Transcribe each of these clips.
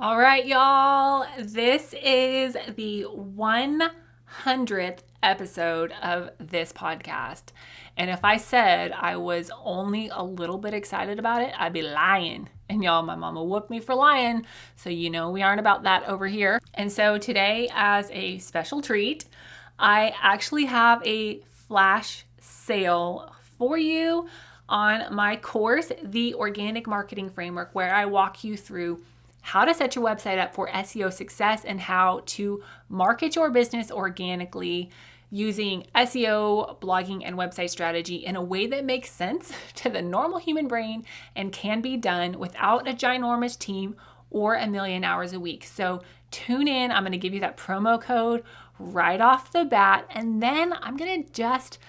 All right, y'all. This is the 100th episode of this podcast. And if I said I was only a little bit excited about it, I'd be lying. And y'all, my mama whooped me for lying. So you know we aren't about that over here. And so today, as a special treat, I actually have a flash sale for you on my course, The Organic Marketing Framework, where I walk you through how to set your website up for SEO success and how to market your business organically using SEO, blogging, and website strategy in a way that makes sense to the normal human brain and can be done without a ginormous team or a million hours a week. So tune in. I'm going to give you that promo code right off the bat, and then I'm going to just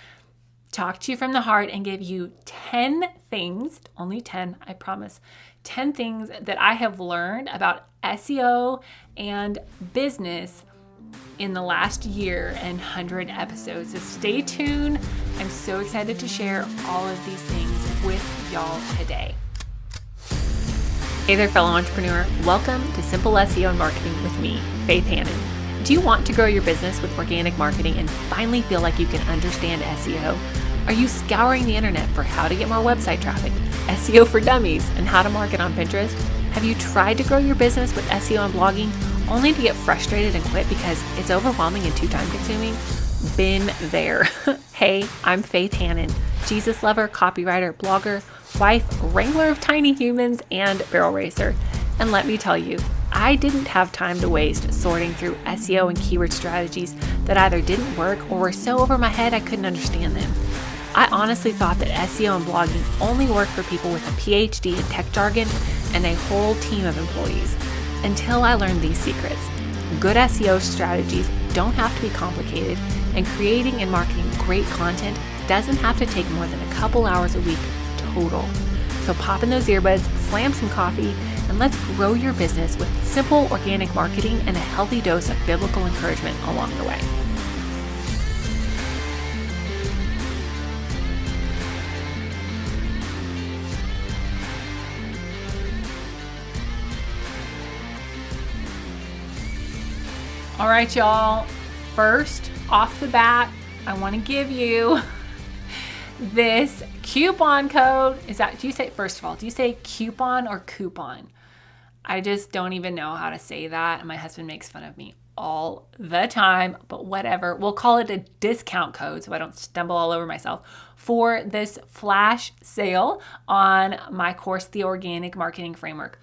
talk to you from the heart and give you 10 things, only 10, I promise, 10 things that I have learned about SEO and business in the last year and 100 episodes. So stay tuned. I'm so excited to share all of these things with y'all today. Hey there, fellow entrepreneur. Welcome to Simple SEO and Marketing with me, Faith Hannon. Do you want to grow your business with organic marketing and finally feel like you can understand SEO? Are you scouring the internet for how to get more website traffic, SEO for dummies, and how to market on Pinterest? Have you tried to grow your business with SEO and blogging only to get frustrated and quit because it's overwhelming and too time consuming? Been there. Hey, I'm Faith Hannon, Jesus lover, copywriter, blogger, wife, wrangler of tiny humans, and barrel racer. And let me tell you, I didn't have time to waste sorting through SEO and keyword strategies that either didn't work or were so over my head I couldn't understand them. I honestly thought that SEO and blogging only worked for people with a PhD in tech jargon and a whole team of employees, until I learned these secrets. Good SEO strategies don't have to be complicated, and creating and marketing great content doesn't have to take more than a couple hours a week total. So pop in those earbuds, slam some coffee, and let's grow your business with simple organic marketing and a healthy dose of biblical encouragement along the way. All right, y'all. First, off the bat, I want to give you this coupon code. Do you say coupon or coupon? I just don't even know how to say that. And my husband makes fun of me all the time, but whatever. We'll call it a discount code so I don't stumble all over myself for this flash sale on my course, The Organic Marketing Framework.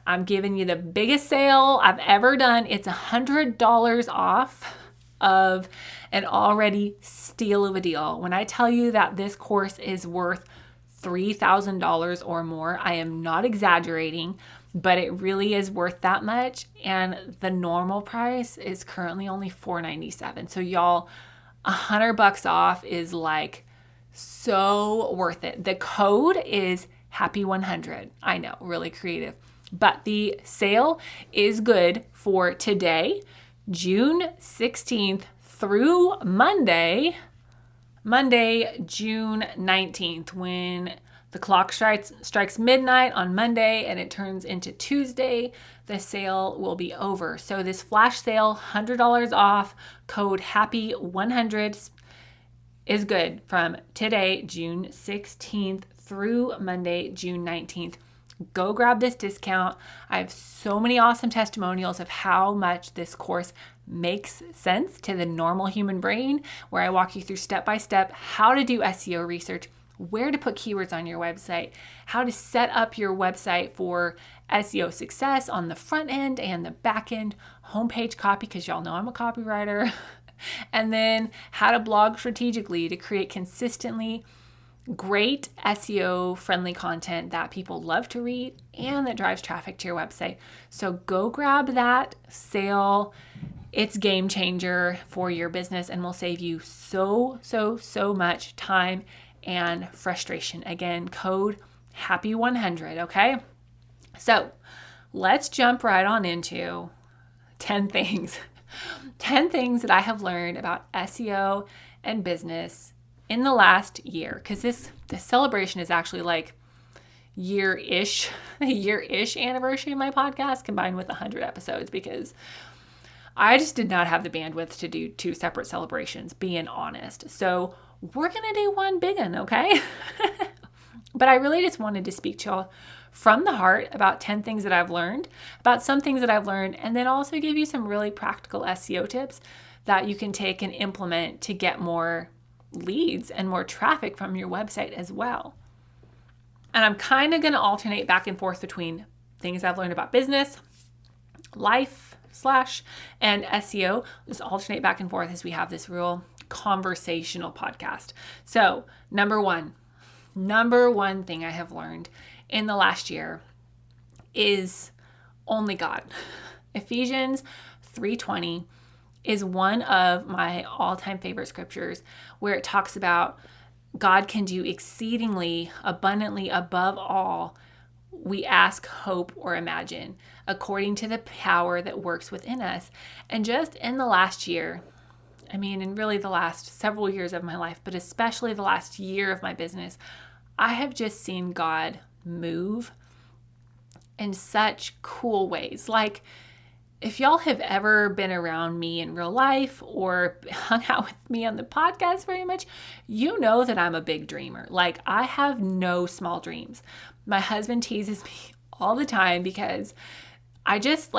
I'm giving you the biggest sale I've ever done. It's $100 off of an already steal of a deal. When I tell you that this course is worth $3,000 or more, I am not exaggerating, but it really is worth that much. And the normal price is currently only $497. So y'all, $100 off is like so worth it. The code is happy100. I know, really creative. But the sale is good for today, June 16th through Monday, June 19th, when the clock strikes midnight on Monday and it turns into Tuesday, the sale will be over. So this flash sale, $100 off, code happy100 is good from today, June 16th through Monday, June 19th. Go grab this discount. I have so many awesome testimonials of how much this course makes sense to the normal human brain, where I walk you through step by step how to do SEO research, where to put keywords on your website, how to set up your website for SEO success on the front end and the back end, homepage copy, because y'all know I'm a copywriter, and then how to blog strategically to create consistently great SEO friendly content that people love to read and that drives traffic to your website. So go grab that sale. It's game changer for your business and will save you so much time and frustration. Again, code happy100, okay? So let's jump right on into 10 things. 10 things that I have learned about SEO and business in the last year, because this celebration is actually like year-ish anniversary of my podcast combined with 100 episodes, because I just did not have the bandwidth to do 2 separate celebrations, being honest. So we're going to do one big one, okay? But I really just wanted to speak to y'all from the heart about 10 things that I've learned, about some things that I've learned, and then also give you some really practical SEO tips that you can take and implement to get more leads and more traffic from your website as well. And I'm kind of going to alternate back and forth between things I've learned about business, life / and SEO. Just alternate back and forth as we have this real conversational podcast. So number one thing I have learned in the last year is only God. Ephesians 3:20 is one of my all-time favorite scriptures, where it talks about God can do exceedingly abundantly above all we ask, hope, or imagine, according to the power that works within us. And just in the last year, and really the last several years of my life, but especially the last year of my business, I have just seen God move in such cool ways. Like, if y'all have ever been around me in real life or hung out with me on the podcast very much, you know that I'm a big dreamer. Like, I have no small dreams. My husband teases me all the time because I just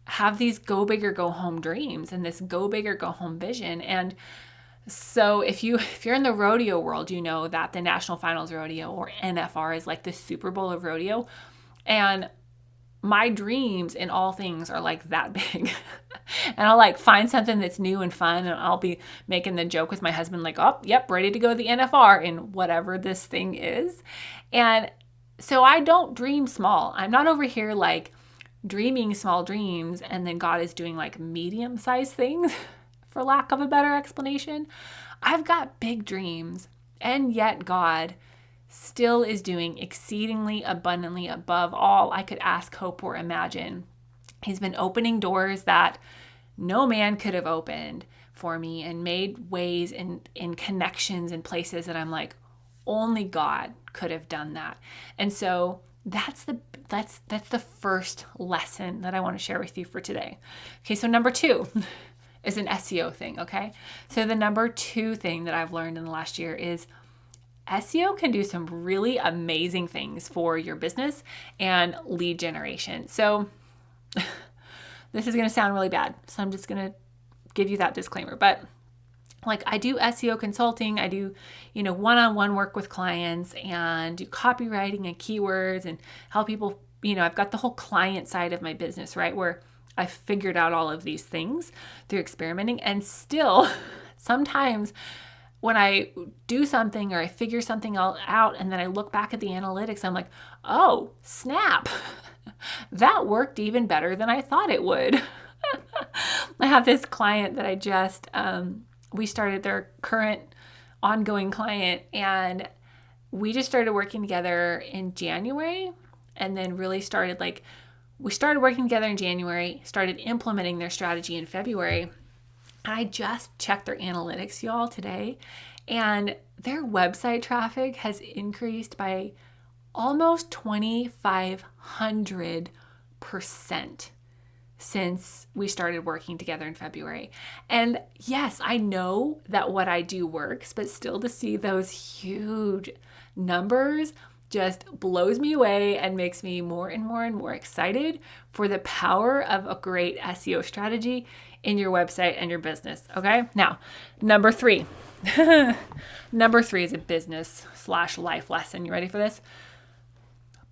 have these go big or go home dreams and this go big or go home vision. And so if you're in the rodeo world, you know that the National Finals Rodeo, or NFR, is like the Super Bowl of rodeo. And my dreams in all things are like that big. And I'll find something that's new and fun, and I'll be making the joke with my husband oh, yep, ready to go to the NFR in whatever this thing is. And so I don't dream small. I'm not over here dreaming small dreams and then God is doing medium-sized things, for lack of a better explanation. I've got big dreams, and yet God still is doing exceedingly abundantly above all I could ask, hope, or imagine. He's been opening doors that no man could have opened for me, and made ways in connections in places that I'm only God could have done that. And so that's the first lesson that I want to share with you for today. Okay, so number 2 is an SEO thing, okay? So the number 2 thing that I've learned in the last year is SEO can do some really amazing things for your business and lead generation. So this is going to sound really bad, so I'm just going to give you that disclaimer. But I do SEO consulting, I do, one-on-one work with clients, and do copywriting and keywords, and help people, I've got the whole client side of my business, right? Where I figured out all of these things through experimenting. And still, sometimes when I do something or I figure something out and then I look back at the analytics, I'm oh, snap, that worked even better than I thought it would. I have this client that I just, we started, their current ongoing client, and we just started working together in January, and then really started we started working together in January, started implementing their strategy in February. And I just checked their analytics, y'all, today, and their website traffic has increased by almost 2,500% since we started working together in February. And yes, I know that what I do works, but still to see those huge numbers just blows me away and makes me more and more and more excited for the power of a great SEO strategy in your website and your business. Okay. Now, number 3. Number 3 is a business / life lesson. You ready for this?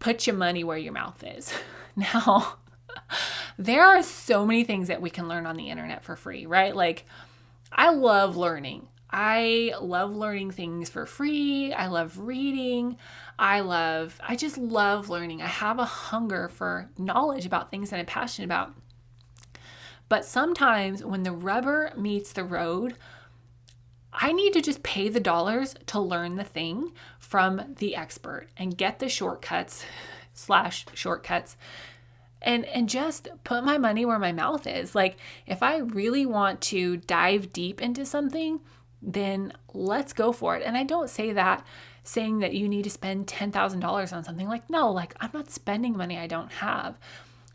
Put your money where your mouth is. Now, there are so many things that we can learn on the internet for free, right? I love learning. I love learning things for free. I love reading. I just love learning. I have a hunger for knowledge about things that I'm passionate about. But sometimes when the rubber meets the road, I need to just pay the dollars to learn the thing from the expert and get the shortcuts and just put my money where my mouth is. If I really want to dive deep into something, then let's go for it. And I don't say that saying that you need to spend $10,000 on something. Like, no, like I'm not spending money I don't have.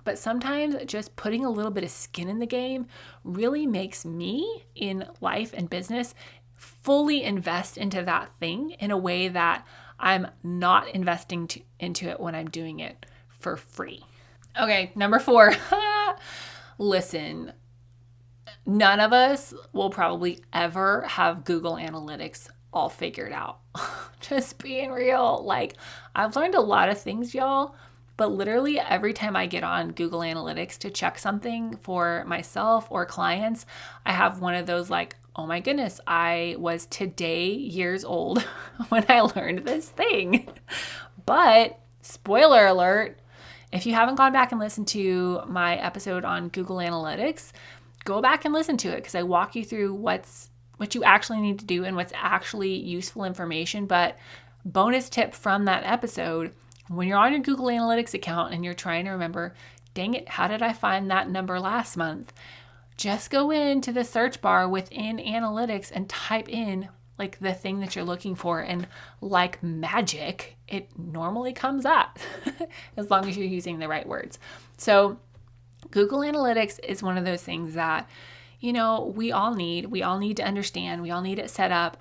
But sometimes just putting a little bit of skin in the game really makes me in life and business fully invest into that thing in a way that I'm not investing into it when I'm doing it for free. Okay, number 4. Listen, none of us will probably ever have Google Analytics all figured out. Just being real. Like, I've learned a lot of things, y'all, but literally every time I get on Google Analytics to check something for myself or clients, I have one of those like, oh my goodness, I was today years old when I learned this thing. But spoiler alert, if you haven't gone back and listened to my episode on Google Analytics, go back and listen to it because I walk you through what you actually need to do and what's actually useful information. But bonus tip from that episode, when you're on your Google Analytics account and you're trying to remember, dang it, how did I find that number last month? Just go into the search bar within Analytics and type in like the thing that you're looking for, and like magic, it normally comes up as long as you're using the right words. So Google Analytics is one of those things that, we all need to understand, we all need it set up.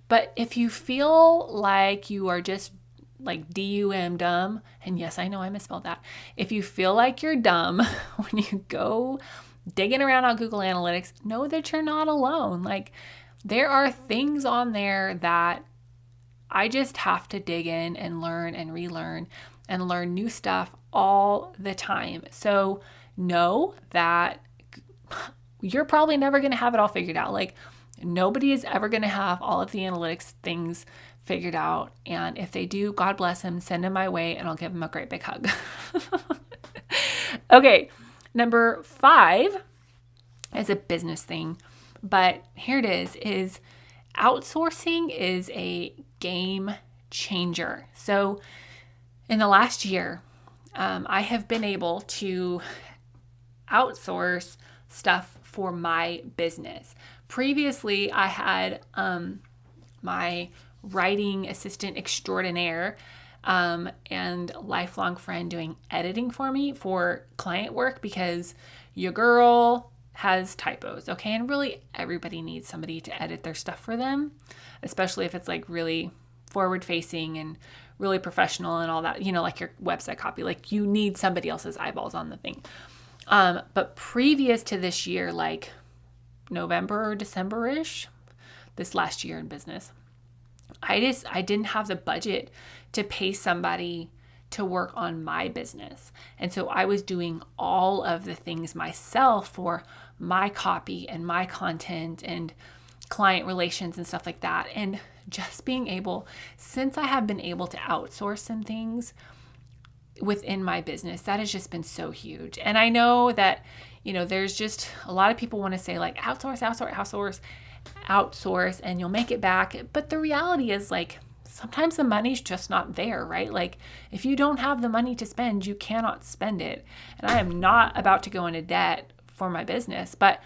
But if you feel like you are just like dumb, and yes, I know I misspelled that. If you feel like you're dumb when you go digging around on Google Analytics, know that you're not alone. Like, there are things on there that I just have to dig in and learn and relearn and learn new stuff all the time. So know that you're probably never going to have it all figured out. Like, nobody is ever going to have all of the analytics things figured out. And if they do, God bless them, send them my way and I'll give them a great big hug. Okay, number 5 is a business thing. But here it is outsourcing is a game changer. So in the last year, I have been able to outsource stuff for my business. Previously, I had my writing assistant extraordinaire and lifelong friend doing editing for me for client work because your girl has typos, okay? And really everybody needs somebody to edit their stuff for them, especially if it's like really forward facing and really professional and all that, like your website copy, like you need somebody else's eyeballs on the thing. But previous to this year, like November or December-ish, this last year in business, I didn't have the budget to pay somebody to work on my business. And so I was doing all of the things myself for my copy and my content and client relations and stuff like that. And just being able, since I have been able to outsource some things within my business, that has just been so huge. And I know that, there's just a lot of people want to say like outsource, and you'll make it back. But the reality is like, sometimes the money's just not there, right? Like if you don't have the money to spend, you cannot spend it. And I am not about to go into debt for my business. But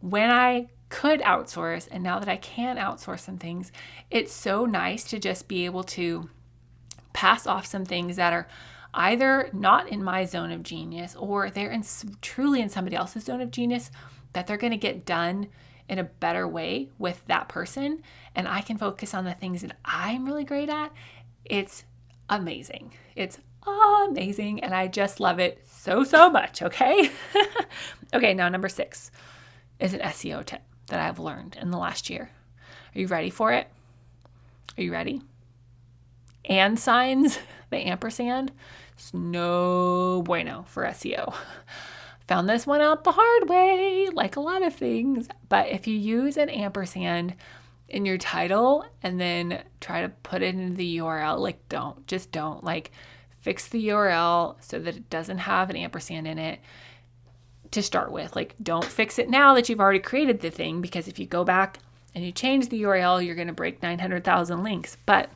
when I could outsource, and now that I can outsource some things, it's so nice to just be able to pass off some things that are either not in my zone of genius or they're truly in somebody else's zone of genius that they're going to get done in a better way with that person. And I can focus on the things that I'm really great at. It's amazing. It's amazing. And I just love it so, so much. Okay. Okay. Now, number 6 is an SEO tip that I've learned in the last year. Are you ready for it? Are you ready? And signs, the ampersand, it's no bueno for SEO. Found this one out the hard way, like a lot of things. But if you use an ampersand in your title and then try to put it into the URL, like don't. Like fix the URL so that it doesn't have an ampersand in it to start with. Like don't fix it now that you've already created the thing, because if you go back and you change the URL, you're going to break 900,000 links. But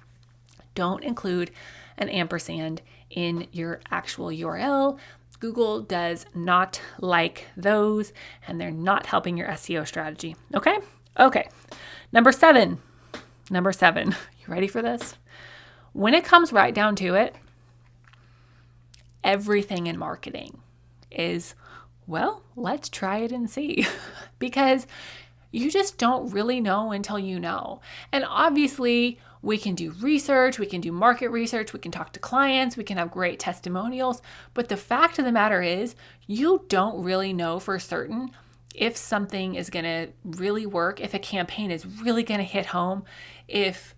don't include an ampersand in your actual URL. Google does not like those, and they're not helping your SEO strategy. Okay. Number seven. You ready for this? when it comes right down to it, everything in marketing is, well, let's try it and see. Because you just don't really know until you know. And obviously, we can do research, we can do market research, we can talk to clients, we can have great testimonials. But the fact of the matter is, you don't really know for certain if something is going to really work, if a campaign is really going to hit home, if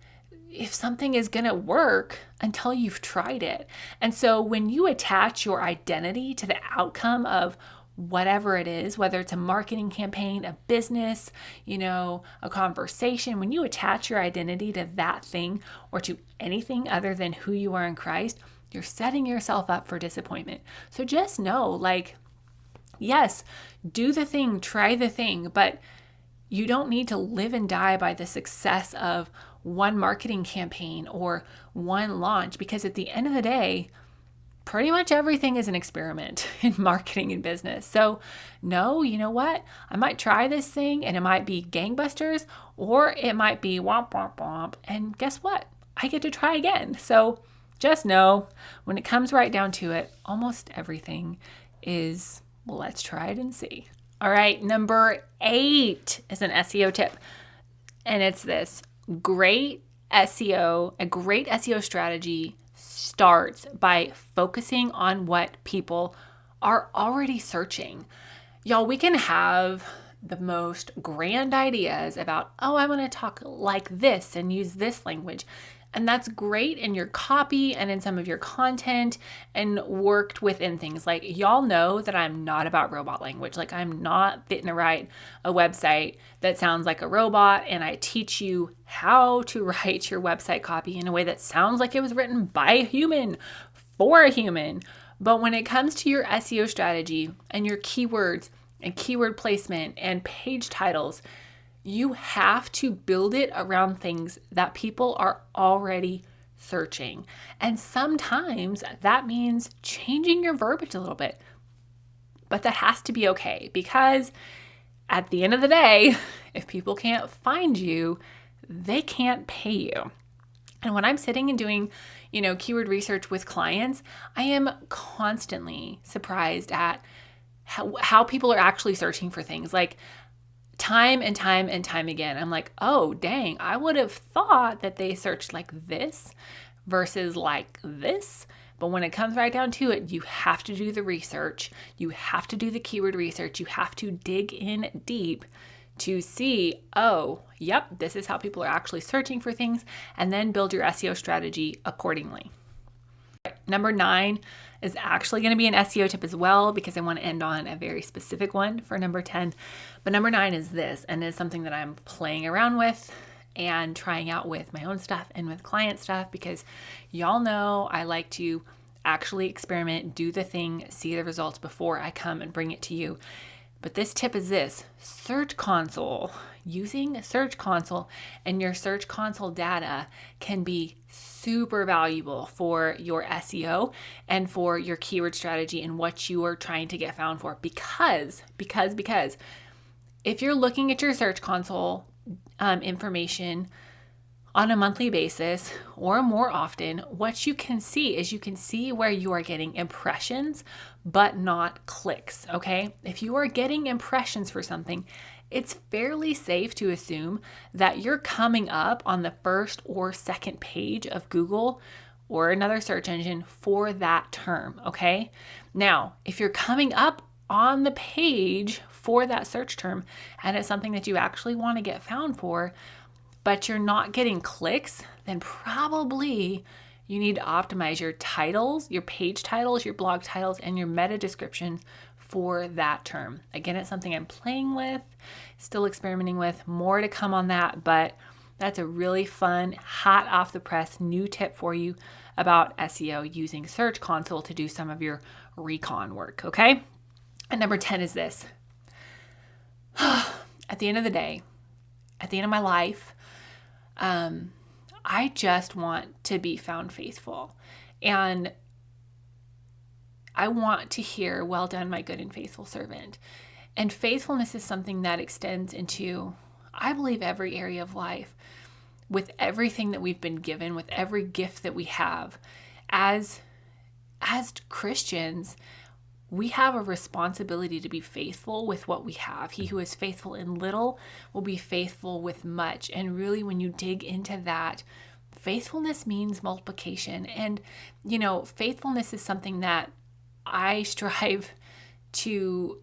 something is going to work until you've tried it. And so when you attach your identity to the outcome of whatever it is, whether it's a marketing campaign, a business, a conversation, when you attach your identity to that thing or to anything other than who you are in Christ, you're setting yourself up for disappointment. So just know, yes, do the thing, try the thing, but you don't need to live and die by the success of one marketing campaign or one launch, because at the end of the day, pretty much everything is an experiment in marketing and business. So no, you know what? I might try this thing and it might be gangbusters, or it might be womp, womp, womp. And guess what? I get to try again. So just know, when it comes right down to it, almost everything is, well, let's try it and see. All right, number 8 is an SEO tip. And it's this: a great SEO strategy starts by focusing on what people are already searching. Y'all, we can have the most grand ideas about, I want to talk like this and use this language. And that's great in your copy and in some of your content and worked within things. Like, y'all know that I'm not about robot language. Like, I'm not fitting to write a website that sounds like a robot, and I teach you how to write your website copy in a way that sounds like it was written by a human for a human. But when it comes to your SEO strategy and your keywords and keyword placement and page titles, you have to build it around things that people are already searching. And sometimes that means changing your verbiage a little bit. But that has to be okay, because at the end of the day, if people can't find you, they can't pay you. And when I'm sitting and doing, keyword research with clients, I am constantly surprised at how people are actually searching for things. Like, time and time and time again, I'm like, oh, dang, I would have thought that they searched like this versus like this. But when it comes right down to it, you have to do the research. You have to do the keyword research. You have to dig in deep to see, oh, yep, this is how people are actually searching for things, and then build your SEO strategy accordingly. Number 9 is actually going to be an SEO tip as well, because I want to end on a very specific one for number 10. But number 9 is this, and it's something that I'm playing around with and trying out with my own stuff and with client stuff, because y'all know I like to actually experiment, do the thing, see the results before I come and bring it to you. But this tip is this: Search Console. Using Search Console and your Search Console data can be super valuable for your SEO and for your keyword strategy and what you are trying to get found for. Because if you're looking at your Search Console information on a monthly basis or more often, what you can see is where you are getting impressions but not clicks, okay? If you are getting impressions for something, it's fairly safe to assume that you're coming up on the first or second page of Google or another search engine for that term, okay? Now, if you're coming up on the page for that search term and it's something that you actually want to get found for, but you're not getting clicks, then probably you need to optimize your titles, your page titles, your blog titles, and your meta description for that term. Again, it's something I'm playing with, still experimenting with, more to come on that, but that's a really fun, hot off the press new tip for you about SEO, using Search Console to do some of your recon work, okay? And number 10 is this. At the end of the day, at the end of my life, I just want to be found faithful. And I want to hear, well done, my good and faithful servant. And faithfulness is something that extends into, I believe, every area of life. with everything that we've been given, with every gift that we have, as Christians, we have a responsibility to be faithful with what we have. He who is faithful in little will be faithful with much. And really, when you dig into that, faithfulness means multiplication. And, faithfulness is something that I strive to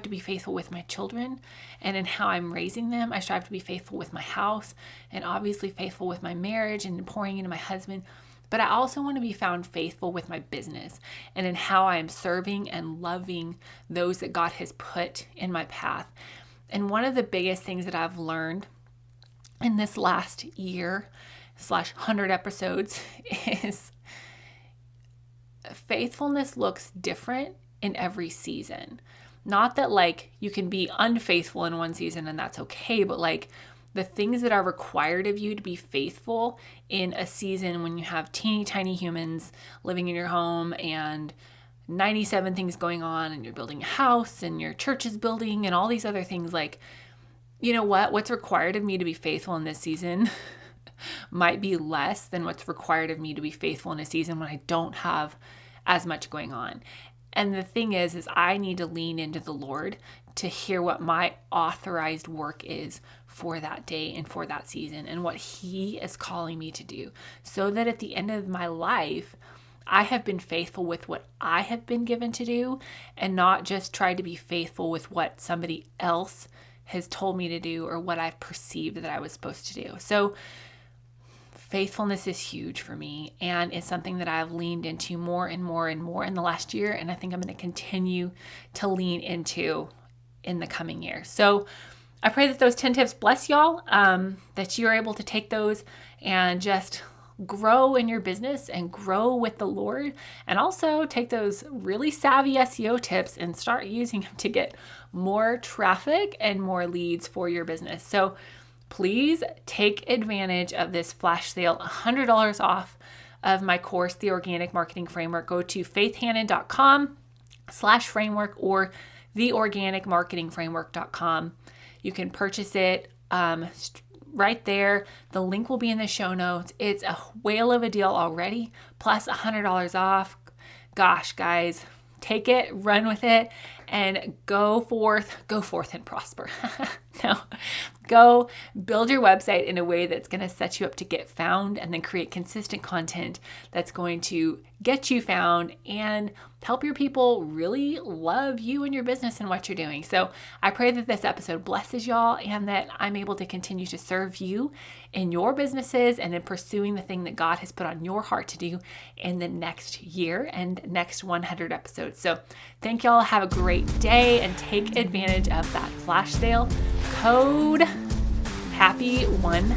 be faithful with my children and in how I'm raising them. I strive to be faithful with my house and obviously faithful with my marriage and pouring into my husband. But I also want to be found faithful with my business and in how I am serving and loving those that God has put in my path. And one of the biggest things that I've learned in this last year / 100 episodes is faithfulness looks different in every season. Not that you can be unfaithful in one season and that's okay, but the things that are required of you to be faithful in a season when you have teeny tiny humans living in your home and 97 things going on and you're building a house and your church is building and all these other things, what's required of me to be faithful in this season might be less than what's required of me to be faithful in a season when I don't have as much going on. And the thing is I need to lean into the Lord to hear what my authorized work is for that day and for that season and what He is calling me to do, so that at the end of my life, I have been faithful with what I have been given to do and not just tried to be faithful with what somebody else has told me to do or what I've perceived that I was supposed to do. So faithfulness is huge for me, and it's something that I've leaned into more and more and more in the last year, and I think I'm going to continue to lean into in the coming year. So I pray that those 10 tips bless y'all, that you're able to take those and just grow in your business and grow with the Lord, and also take those really savvy SEO tips and start using them to get more traffic and more leads for your business. So please take advantage of this flash sale, $100 off of my course, The Organic Marketing Framework. Go to faithhannon.com/framework or theorganicmarketingframework.com. You can purchase it right there. The link will be in the show notes. It's a whale of a deal already, plus $100 off. Gosh, guys, take it, run with it, and go forth and prosper. No, go build your website in a way that's going to set you up to get found, and then create consistent content that's going to get you found and help your people really love you and your business and what you're doing. So I pray that this episode blesses y'all and that I'm able to continue to serve you in your businesses and in pursuing the thing that God has put on your heart to do in the next year and next 100 episodes. So thank y'all. Have a great day and take advantage of that flash sale. Code HAPPY100.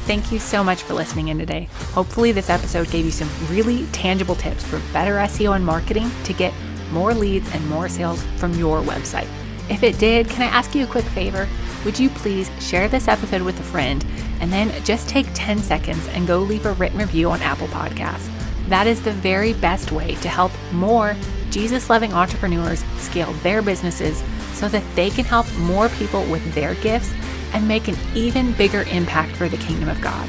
Thank you so much for listening in today. Hopefully this episode gave you some really tangible tips for better SEO and marketing to get more leads and more sales from your website. If it did, can I ask you a quick favor? Would you please share this episode with a friend and then just take 10 seconds and go leave a written review on Apple Podcasts. That is the very best way to help more Jesus-loving entrepreneurs scale their businesses so that they can help more people with their gifts and make an even bigger impact for the kingdom of God.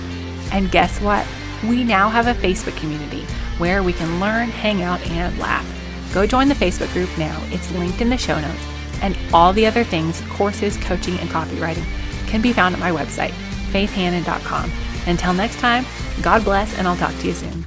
And guess what? We now have a Facebook community where we can learn, hang out, and laugh. Go join the Facebook group now. It's linked in the show notes. And all the other things, courses, coaching, and copywriting can be found at my website, faithhannon.com. Until next time, God bless, and I'll talk to you soon.